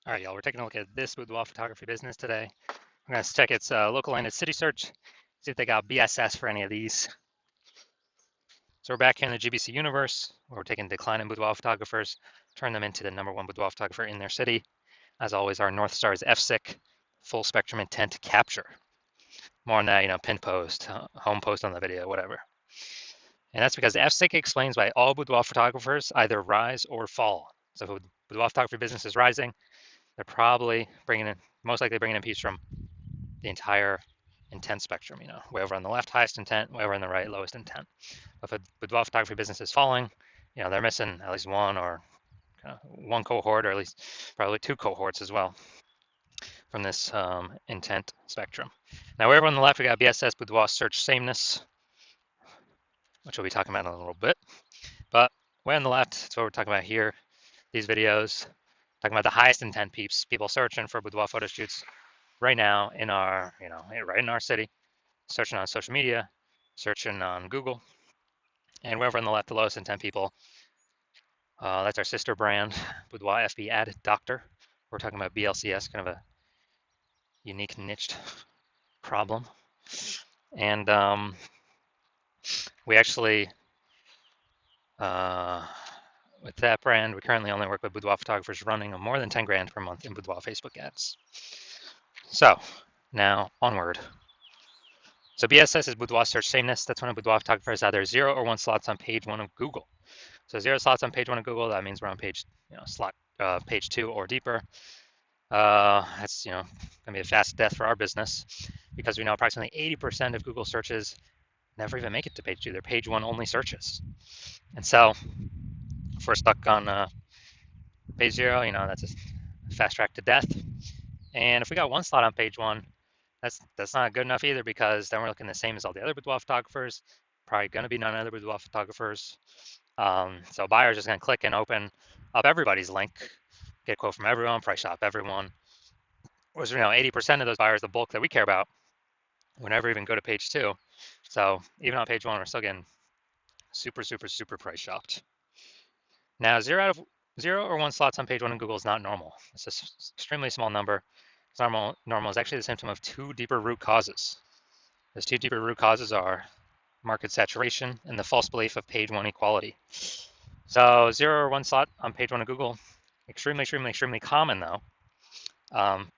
All right, y'all, we're taking a look at this boudoir photography business today. I'm going to check its local and its city search, see if they got BSS for any of these. So we're back here in the GBC universe, where we're taking declining boudoir photographers, turn them into the #1 boudoir photographer in their city. As always, our North Star is FSIC, full spectrum intent capture. More on that, pin post, home post on the video, whatever. And that's because FSIC explains why all boudoir photographers either rise or fall. So if a boudoir photography business is rising, they're probably most likely bringing in piece from the entire intent spectrum, way over on the left, highest intent, way over on the right, lowest intent. If a boudoir photography business is falling, they're missing at least one or one cohort, or at least probably two cohorts as well from this intent spectrum. Now, way over on the left, we got BSS boudoir search sameness, which we'll be talking about in a little bit. But way on the left, that's what we're talking about here. These videos, talking about the highest intent people searching for boudoir photo shoots right now in our, right in our city, searching on social media, searching on Google, and wherever on the left, the lowest intent people. That's our sister brand, Boudoir FB Ad Doctor. We're talking about BLCS, kind of a unique niched problem. And we actually, with that brand, we currently only work with boudoir photographers running more than 10 grand per month in boudoir Facebook ads. So now onward. So BSS is boudoir search sameness. That's when a boudoir photographer has either 0 or 1 slots on page 1 of Google. So 0 slots on page 1 of Google, that means we're on page, page 2 or deeper. That's gonna be a fast death for our business, because we know approximately 80% of Google searches never even make it to page 2. They're page 1 only searches. And so if we're stuck on page 0, that's a fast track to death. And if we got 1 slot on page 1, that's not good enough either, because then we're looking the same as all the other boudoir photographers, probably going to be none other boudoir photographers. So buyers just going to click and open up everybody's link, get a quote from everyone, price shop everyone. Whereas 80% of those buyers, the bulk that we care about, will never even go to page 2. So even on page 1, we're still getting super, super, super price shopped. Now 0 or 1 slots on page 1 in Google is not normal. It's an extremely small number. It's normal is actually the symptom of 2 deeper root causes. Those 2 deeper root causes are market saturation and the false belief of page 1 equality. So 0 or 1 slot on page 1 of Google, extremely, extremely, extremely common though.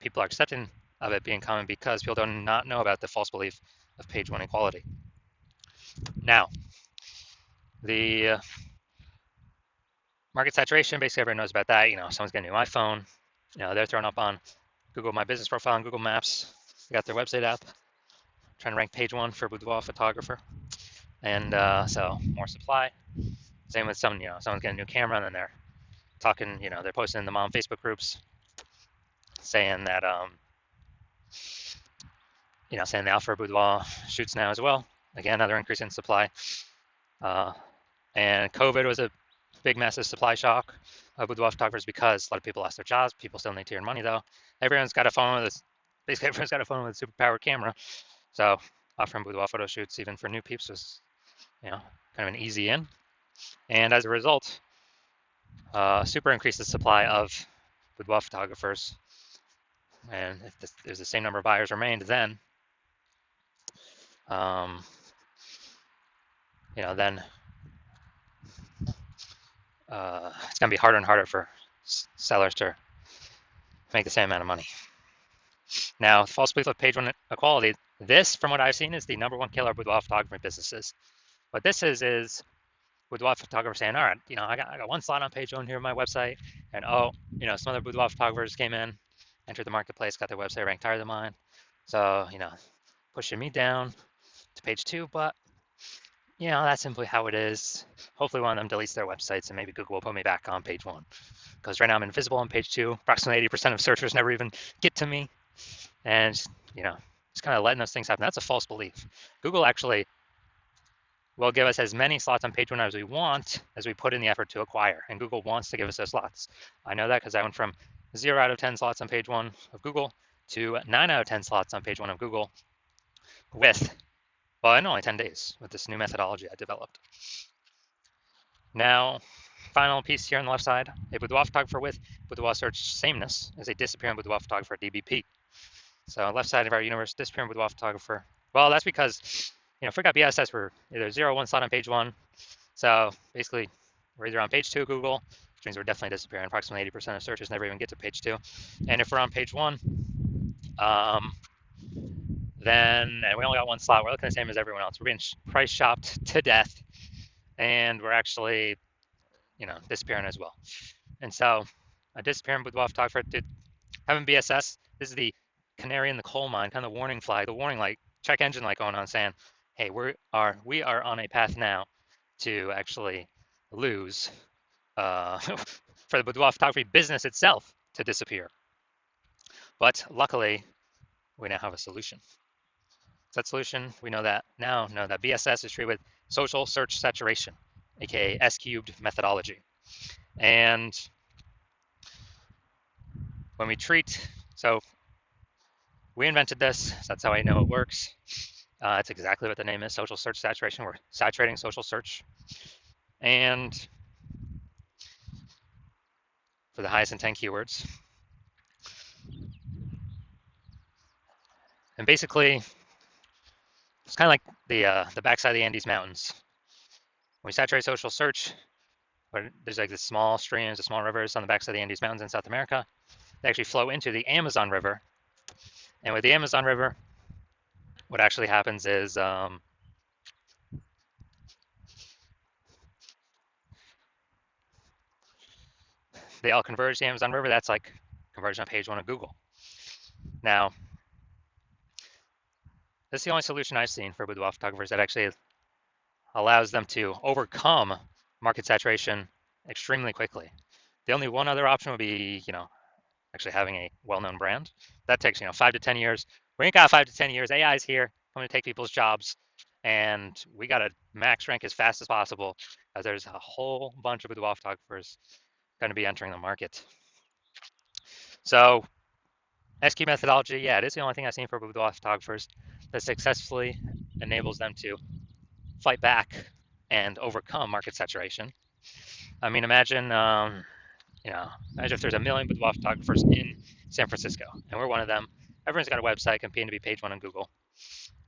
People are accepting of it being common because people do not know about the false belief of page 1 equality. Now, the market saturation, basically everyone knows about that. Someone's getting a new iPhone, they're throwing up on Google My Business profile on Google Maps. They got their website app, trying to rank page 1 for boudoir photographer. And so more supply. Same with someone's getting a new camera, and then they're talking, they're posting in the mom Facebook groups saying that, saying the Alpha Boudoir shoots now as well. Again, another increase in supply. And COVID was a big, massive supply shock of boudoir photographers, because a lot of people lost their jobs. People still need to earn money though. Everyone's got a phone with basically everyone's got a phone with a super powered camera. So offering boudoir photo shoots, even for new peeps, was, kind of an easy in. And as a result, super increased the supply of boudoir photographers. And if there's the same number of buyers remained, then, then it's going to be harder and harder for sellers to make the same amount of money. Now, false belief of page 1 equality, this, from what I've seen, is the #1 killer of boudoir photography businesses. What this is boudoir photographers saying, all right, I got 1 slot on page 1 here on my website, and some other boudoir photographers came in, entered the marketplace, got their website ranked higher than mine. So, pushing me down to page 2, but that's simply how it is. Hopefully one of them deletes their websites, and maybe Google will put me back on page 1. Because right now I'm invisible on page 2. Approximately 80% of searchers never even get to me. And, just kind of letting those things happen. That's a false belief. Google actually will give us as many slots on page 1 as we want, as we put in the effort to acquire. And Google wants to give us those slots. I know that because I went from 0 out of 10 slots on page 1 of Google to 9 out of 10 slots on page 1 of Google in only 10 days with this new methodology I developed. Now, final piece here on the left side, a boudoir photographer with boudoir search sameness is a disappearing boudoir photographer, DBP. So left side of our universe, disappearing boudoir photographer. Well, that's because, if we got BSS, we're either 0 or 1 slot on page 1. So basically, we're either on page 2 of Google, which means we're definitely disappearing. Approximately 80% of searches never even get to page 2. And if we're on page 1, then and we only got 1 slot, we're looking the same as everyone else. We're being price shopped to death, and we're actually, disappearing as well. And so a disappearing boudoir photographer, having BSS, this is the canary in the coal mine, kind of the warning flag, the warning light, check engine light going on, saying, hey, we are on a path now to actually lose for the boudoir photography business itself to disappear. But luckily, we now have a solution. That solution, we know that BSS is treated with social search saturation, aka S-cubed methodology. And when we so we invented this, so that's how I know it works. It's exactly what the name is, social search saturation. We're saturating social search. And for the highest intent keywords. And basically, it's kind of like the backside of the Andes Mountains. When we saturate social search, where there's like the small streams, the small rivers on the backside of the Andes Mountains in South America, they actually flow into the Amazon River. And with the Amazon River, what actually happens is they all converge to the Amazon River. That's like conversion on page 1 of Google. Now, this is the only solution I've seen for boudoir photographers that actually allows them to overcome market saturation extremely quickly. The only one other option would be, actually having a well-known brand. That takes, 5 to 10 years. We ain't got 5 to 10 years. AI is here, coming to take people's jobs, and we got to max rank as fast as possible, as there's a whole bunch of boudoir photographers going to be entering the market. So SQ methodology, yeah, it is the only thing I've seen for boudoir photographers that successfully enables them to fight back and overcome market saturation. I mean, imagine, imagine if there's a million boudoir photographers in San Francisco, and we're one of them. Everyone's got a website competing to be page 1 on Google.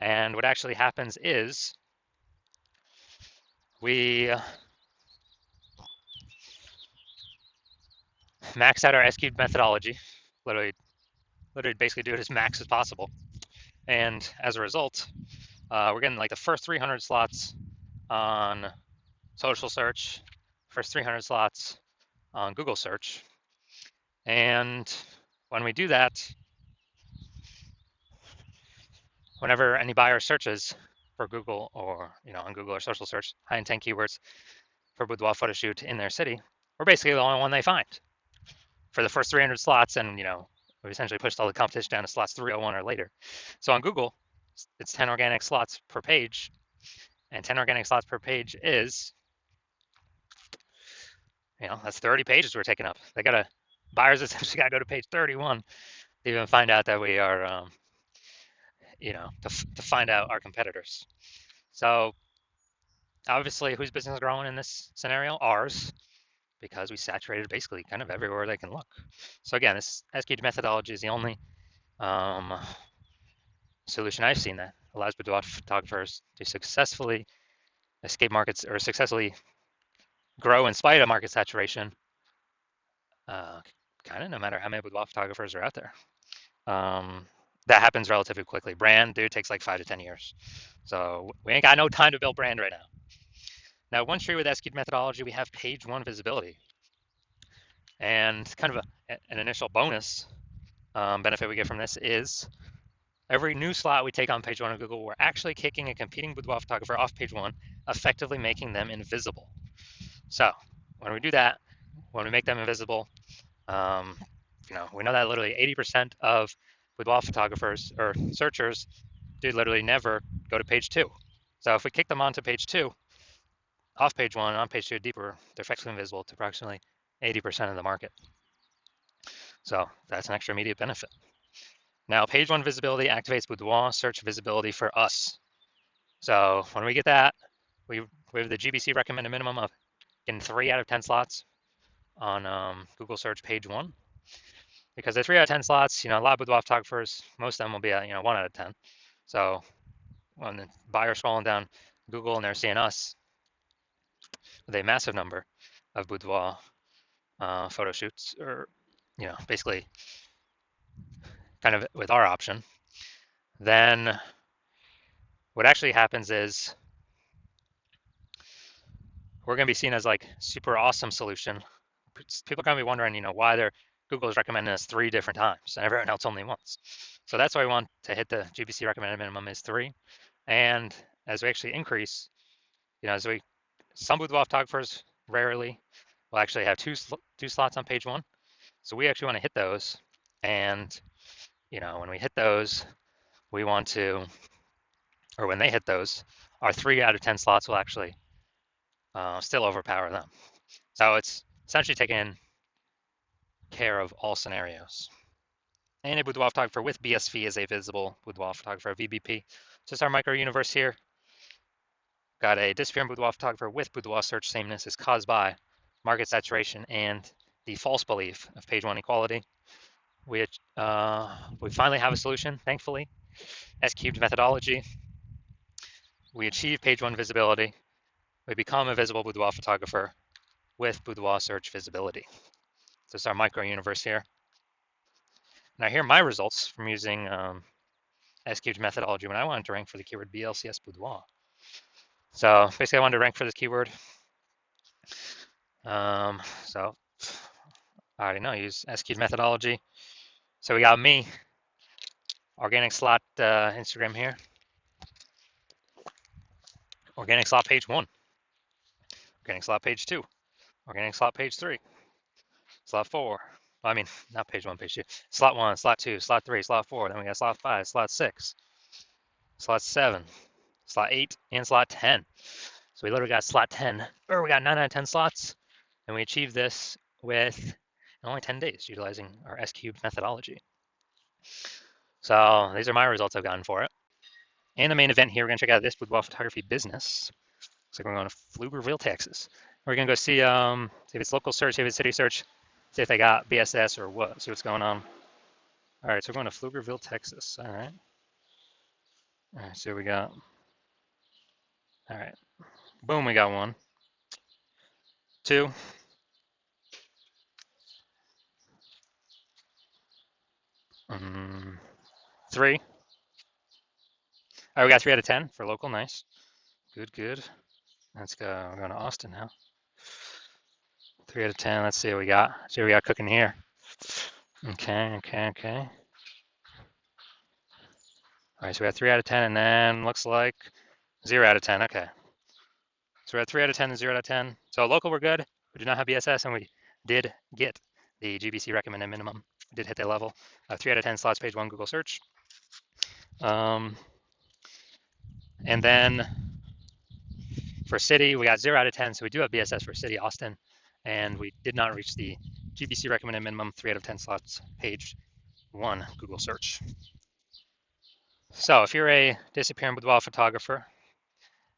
And what actually happens is we max out our S-cubed methodology, literally basically do it as max as possible. And as a result, we're getting like the first 300 slots on social search, first 300 slots on Google search. And when we do that, whenever any buyer searches for Google or, on Google or social search, high intent keywords for boudoir photo shoot in their city, we're basically the only one they find for the first 300 slots. And, we essentially pushed all the competition down to slots 301 or later. So on Google, it's 10 organic slots per page, and 10 organic slots per page is, that's 30 pages we're taking up. Buyers essentially got to go to page 31 to even find out that we are, to find out our competitors. So obviously, whose business is growing in this scenario? Ours, because we saturated basically kind of everywhere they can look. So again, this SQ methodology is the only solution I've seen that allows boudoir photographers to successfully escape markets or successfully grow in spite of market saturation, kind of no matter how many boudoir photographers are out there. That happens relatively quickly. Brand, dude, takes like 5 to 10 years. So we ain't got no time to build brand right now. Now, once you're with SQ methodology, we have page 1 visibility. And kind of an initial bonus benefit we get from this is every new slot we take on page 1 of Google, we're actually kicking a competing boudoir photographer off page 1, effectively making them invisible. So when we do that, when we make them invisible, we know that literally 80% of boudoir photographers or searchers do literally never go to page 2. So if we kick them onto page 2, off page 1, on page 2, deeper, they're effectively invisible to approximately 80% of the market. So that's an extra immediate benefit. Now, page 1 visibility activates boudoir search visibility for us. So when we get that, we have the GBC recommended minimum of getting 3 out of 10 slots on Google search page 1, because the 3 out of 10 slots, a lot of boudoir photographers, most of them will be at 1 out of 10. So when the buyer's scrolling down Google and they're seeing us with a massive number of boudoir photo shoots, or basically kind of with our option, then what actually happens is we're going to be seen as like super awesome solution. People are going to be wondering, why Google is recommending us 3 different times and everyone else only once. So that's why we want to hit the GBC recommended minimum is 3. And as we actually increase, some boudoir photographers rarely will actually have two slots on page 1. So we actually want to hit those. And, when we hit those, we want to, or when they hit those, our 3 out of 10 slots will actually still overpower them. So it's essentially taking care of all scenarios. And a boudoir photographer with BSV is a visible boudoir photographer, VBP. Just our micro universe here. Got a disappearing boudoir photographer with boudoir search sameness is caused by market saturation and the false belief of page 1 equality. We finally have a solution, thankfully. S-cubed methodology. We achieve page 1 visibility. We become a visible boudoir photographer with boudoir search visibility. So it's our micro universe here. Now here are my results from using S-cubed methodology when I wanted to rank for the keyword BLCS boudoir. So basically I wanted to rank for this keyword. So I already know, use S-cubed methodology. So we got me, organic slot Instagram here, organic slot page 1, organic slot page 2, organic slot page 3, slot 4. Well, I mean, not page 1, page 2. Slot 1, slot 2, slot 3, slot 4. Then we got slot 5, slot 6, slot 7, slot 8, and slot 10. So we literally got slot 10, or we got 9 out of 10 slots, and we achieved this with only 10 days utilizing our S-cubed methodology. So these are my results I've gotten for it. And the main event here, we're going to check out this boudoir photography business. Looks like we're going to Pflugerville, Texas. We're going to go see if it's local search, if it's city search, see if they got BSS or what, see what's going on. All right, so we're going to Pflugerville, Texas. All right. All right, so we got. All right. Boom, we got 1, 2, 3. All right, we got 3 out of 10 for local. Nice. Good, good. Let's go. We're going to Austin now. 3 out of 10. Let's see what we got. See what we got cooking here. Okay. All right, so we got 3 out of 10, and then looks like 0 out of 10. Okay. So we had 3 out of 10 and 0 out of 10. So local, we're good. We do not have BSS, and we did get the GBC recommended minimum. We did hit that level. 3 out of 10 slots, page 1, Google search. And then for city, we got 0 out of 10. So we do have BSS for city, Austin, and we did not reach the GBC recommended minimum, 3 out of 10 slots, page 1, Google search. So if you're a disappearing boudoir photographer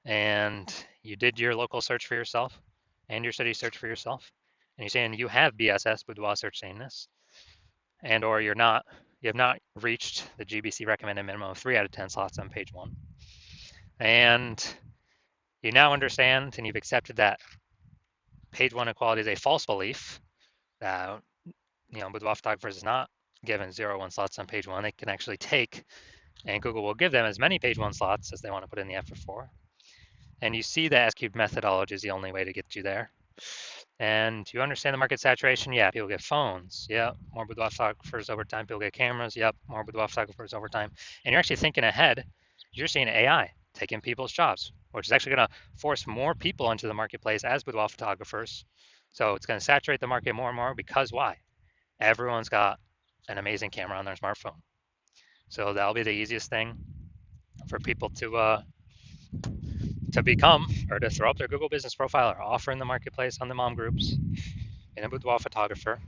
and you did your local search for yourself and your city search for yourself, and you're saying you have BSS, boudoir search sameness, and or you have not reached the GBC recommended minimum of 3 out of 10 slots on page 1, and you now understand and you've accepted that page 1 equality is a false belief, that boudoir photographers is not given 0, 1 slots on page 1. They can actually take, and Google will give them as many page 1 slots as they want to put in the effort for. And you see that S-cubed methodology is the only way to get you there. And you understand the market saturation? Yeah, people get phones. Yeah, more boudoir photographers over time. People get cameras. Yep, more boudoir photographers over time. And you're actually thinking ahead. You're seeing AI taking people's jobs, which is actually going to force more people into the marketplace as boudoir photographers. So it's going to saturate the market more and more, because why? Everyone's got an amazing camera on their smartphone. So that'll be the easiest thing for people to become, or to throw up their Google business profile or offer in the marketplace on the mom groups in a boudoir photographer.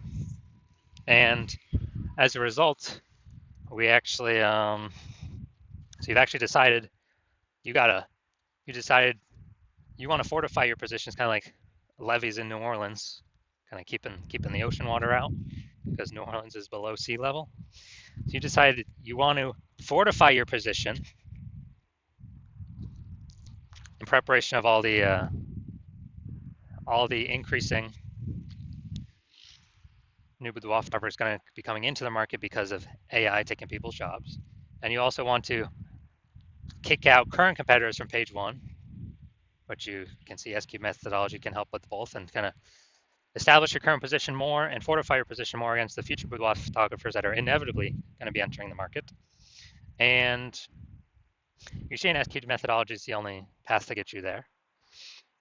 And as a result, we actually, so you've actually decided you want to fortify your position. It's kind of like levees in New Orleans, kind of keeping the ocean water out because New Orleans is below sea level. So you decided you want to fortify your position in preparation of all the increasing new boudoir photographers going to be coming into the market because of AI taking people's jobs. And you also want to kick out current competitors from page one, which you can see SQ methodology can help with both, and kind of establish your current position more and fortify your position more against the future boudoir photographers that are inevitably going to be entering the market. And you're seeing SQ methodology is the only path to get you there.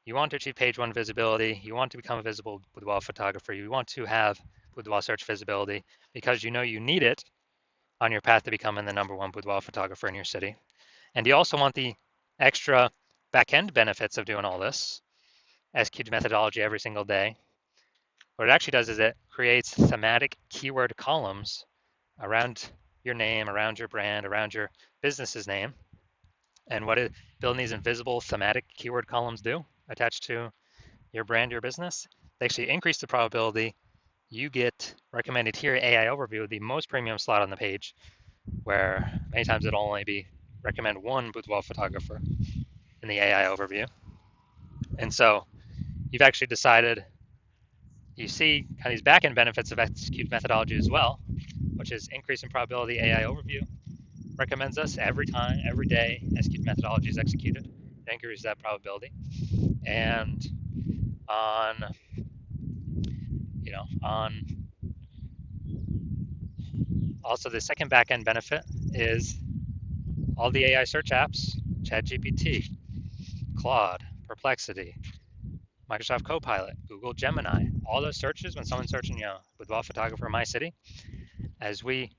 You want to achieve page one visibility. You want to become a visible boudoir photographer. You want to have boudoir search visibility because you know you need it on your path to becoming the #1 boudoir photographer in your city. And you also want the extra back-end benefits of doing all this, SQ methodology every single day. What it actually does is it creates thematic keyword columns around your name, around your brand, around your business's name. And what building these invisible thematic keyword columns do attached to your brand, your business, they actually increase the probability you get recommended here AI overview, the most premium slot on the page, where many times it'll only be recommend one boudoir photographer in the AI overview. And so you've actually decided, you see kind of these back-end benefits of execute methodology as well, which is increase in probability AI overview recommends us every time, every day execute methodology is executed. It increases that probability. And on also the second back-end benefit is all the AI search apps, ChatGPT, Claude, Perplexity, Microsoft Copilot, Google Gemini, all those searches when someone's searching, boudoir photographer in my city, as we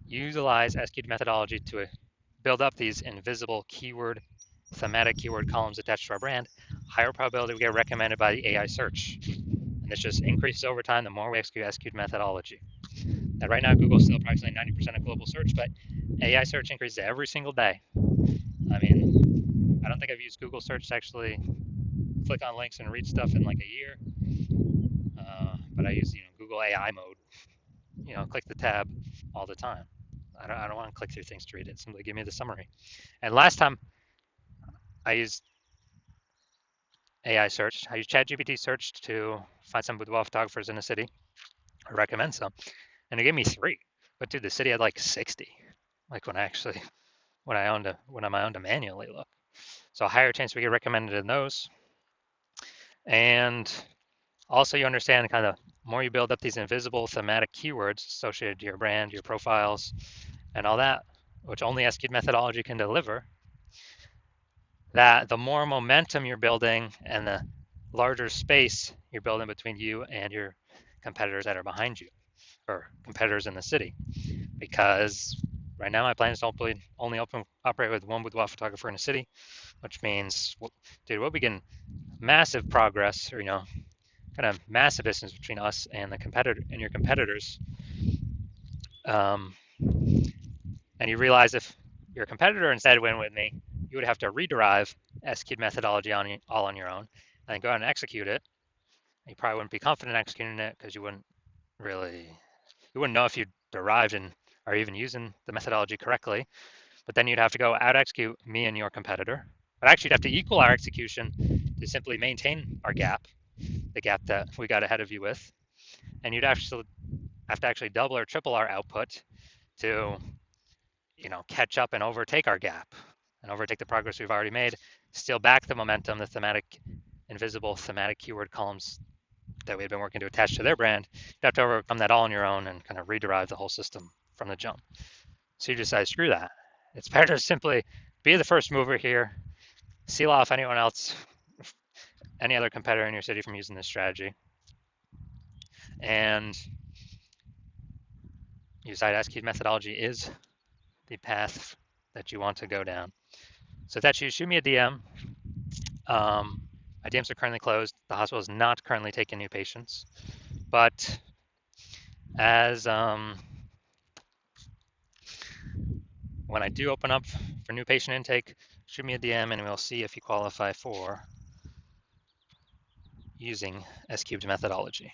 utilize SQ methodology to build up these invisible thematic keyword columns attached to our brand, higher probability we get recommended by the AI search. And this just increases over time the more we execute SQ methodology. Now, right now, Google's still approximately 90% of global search, but AI search increases every single day. I mean, I don't think I've used Google search to actually click on links and read stuff in like a year. But I use Google AI mode, click the tab all the time. I don't want to click through things to read it. Simply give me the summary. And last time I used AI search, I used ChatGPT search to find some boudoir photographers in the city. I recommend some, and it gave me 3. But dude, the city had like 60. Like when I owned to manually look. So a higher chance we get recommended in those. And also you understand kind of more you build up these invisible thematic keywords associated to your brand, your profiles, and all that, which only SQ methodology can deliver, that the more momentum you're building and the larger space you're building between you and your competitors that are behind you, or competitors in the city. Because right now my plan is to only operate with one boudoir photographer in a city, which means, dude, we'll begin massive progress, or kind of massive distance between us and your competitors. And you realize if your competitor instead went with me, you would have to rederive SQ methodology all on your own, and then go out and execute it. You probably wouldn't be confident executing it because you wouldn't know if you derived and are even using the methodology correctly. But then you'd have to go out execute me and your competitor. But actually, you'd have to equal our execution to simply maintain our gap, the gap that we got ahead of you with. And you'd actually have to actually double or triple our output to catch up and overtake our gap and overtake the progress we've already made, steal back the momentum, the invisible thematic keyword columns that we had been working to attach to their brand. You'd have to overcome that all on your own and kind of rederive the whole system from the jump. So you decide, screw that. It's better to simply be the first mover here, seal off any other competitor in your city from using this strategy, and you decide SQ methodology is the path that you want to go down. So that's you. Shoot me a DM. My DMs are currently closed. The hospital is not currently taking new patients, but as when I do open up for new patient intake, shoot me a DM and we'll see if you qualify for using S-cubed methodology.